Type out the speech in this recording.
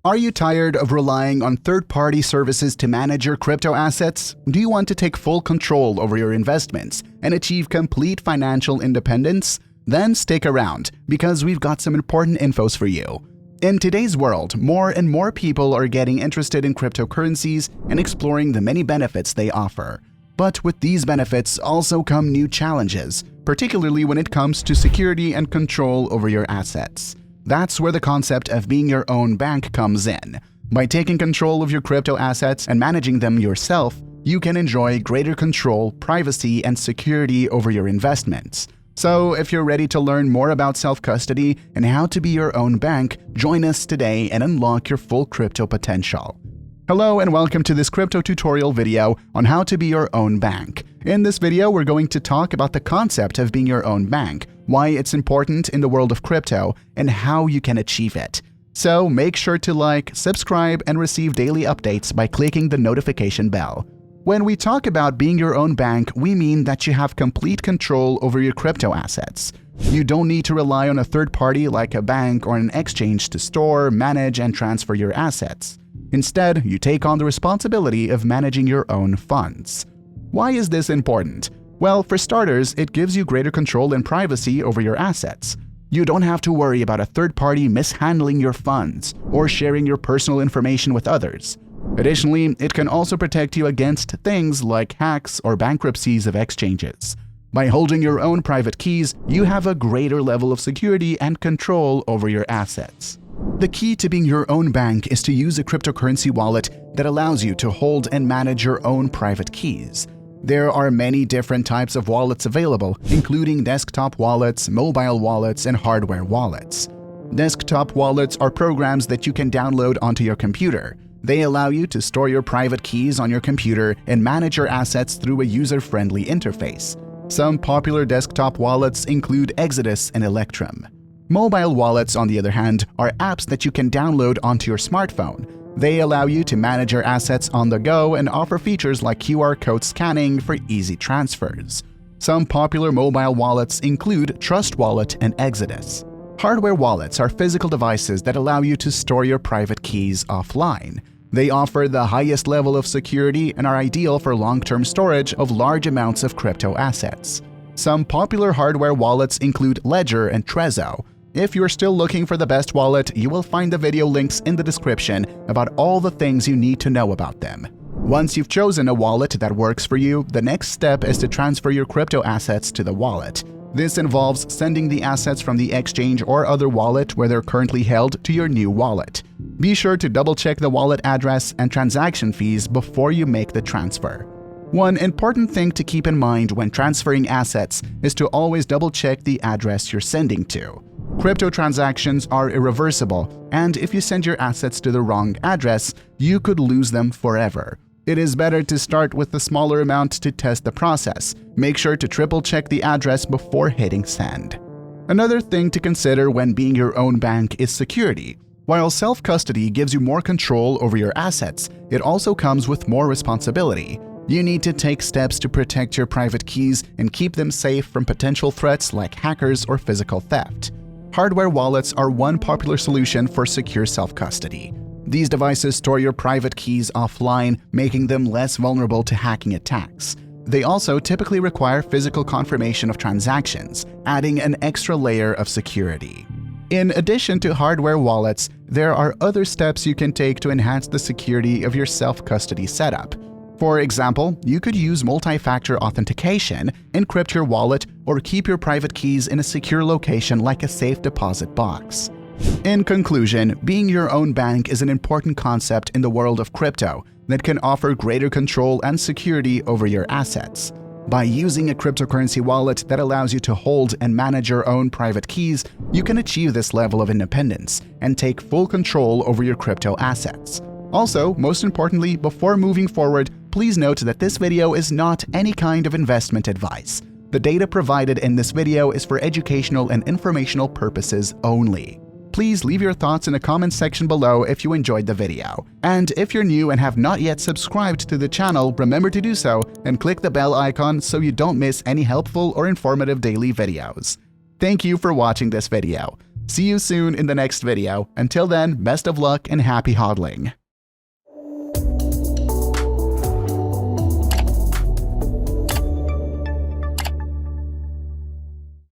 Are you tired of relying on third-party services to manage your crypto assets? Do you want to take full control over your investments and achieve complete financial independence? Then stick around, because we've got some important infos for you. In today's world, more and more people are getting interested in cryptocurrencies and exploring the many benefits they offer. But with these benefits also come new challenges, particularly when it comes to security and control over your assets. That's where the concept of being your own bank comes in. By taking control of your crypto assets and managing them yourself, you can enjoy greater control, privacy, and security over your investments. So, if you're ready to learn more about self-custody and how to be your own bank, join us today and unlock your full crypto potential. Hello and welcome to this crypto tutorial video on how to be your own bank. In this video, we're going to talk about the concept of being your own bank, why it's important in the world of crypto, and how you can achieve it. So make sure to like, subscribe, and receive daily updates by clicking the notification bell. When we talk about being your own bank, we mean that you have complete control over your crypto assets. You don't need to rely on a third party like a bank or an exchange to store, manage, and transfer your assets. Instead, you take on the responsibility of managing your own funds. Why is this important? Well, for starters, it gives you greater control and privacy over your assets. You don't have to worry about a third party mishandling your funds or sharing your personal information with others. Additionally, it can also protect you against things like hacks or bankruptcies of exchanges. By holding your own private keys, you have a greater level of security and control over your assets. The key to being your own bank is to use a cryptocurrency wallet that allows you to hold and manage your own private keys. There are many different types of wallets available, including desktop wallets, mobile wallets, and hardware wallets. Desktop wallets are programs that you can download onto your computer. They allow you to store your private keys on your computer and manage your assets through a user-friendly interface. Some popular desktop wallets include Exodus and Electrum. Mobile wallets, on the other hand, are apps that you can download onto your smartphone. They allow you to manage your assets on the go and offer features like QR code scanning for easy transfers. Some popular mobile wallets include Trust Wallet and Exodus. Hardware wallets are physical devices that allow you to store your private keys offline. They offer the highest level of security and are ideal for long-term storage of large amounts of crypto assets. Some popular hardware wallets include Ledger and Trezor. If you're still looking for the best wallet, you will find the video links in the description about all the things you need to know about them. Once you've chosen a wallet that works for you, the next step is to transfer your crypto assets to the wallet. This involves sending the assets from the exchange or other wallet where they're currently held to your new wallet. Be sure to double-check the wallet address and transaction fees before you make the transfer. One important thing to keep in mind when transferring assets is to always double-check the address you're sending to. Crypto transactions are irreversible, and if you send your assets to the wrong address, you could lose them forever. It is better to start with a smaller amount to test the process. Make sure to triple-check the address before hitting send. Another thing to consider when being your own bank is security. While self-custody gives you more control over your assets, it also comes with more responsibility. You need to take steps to protect your private keys and keep them safe from potential threats like hackers or physical theft. Hardware wallets are one popular solution for secure self-custody. These devices store your private keys offline, making them less vulnerable to hacking attacks. They also typically require physical confirmation of transactions, adding an extra layer of security. In addition to hardware wallets, there are other steps you can take to enhance the security of your self-custody setup. For example, you could use multi-factor authentication, encrypt your wallet, or keep your private keys in a secure location like a safe deposit box. In conclusion, being your own bank is an important concept in the world of crypto that can offer greater control and security over your assets. By using a cryptocurrency wallet that allows you to hold and manage your own private keys, you can achieve this level of independence and take full control over your crypto assets. Also, most importantly, before moving forward, please note that this video is not any kind of investment advice. The data provided in this video is for educational and informational purposes only. Please leave your thoughts in the comments section below if you enjoyed the video. And if you're new and have not yet subscribed to the channel, remember to do so and click the bell icon so you don't miss any helpful or informative daily videos. Thank you for watching this video. See you soon in the next video. Until then, best of luck and happy hodling.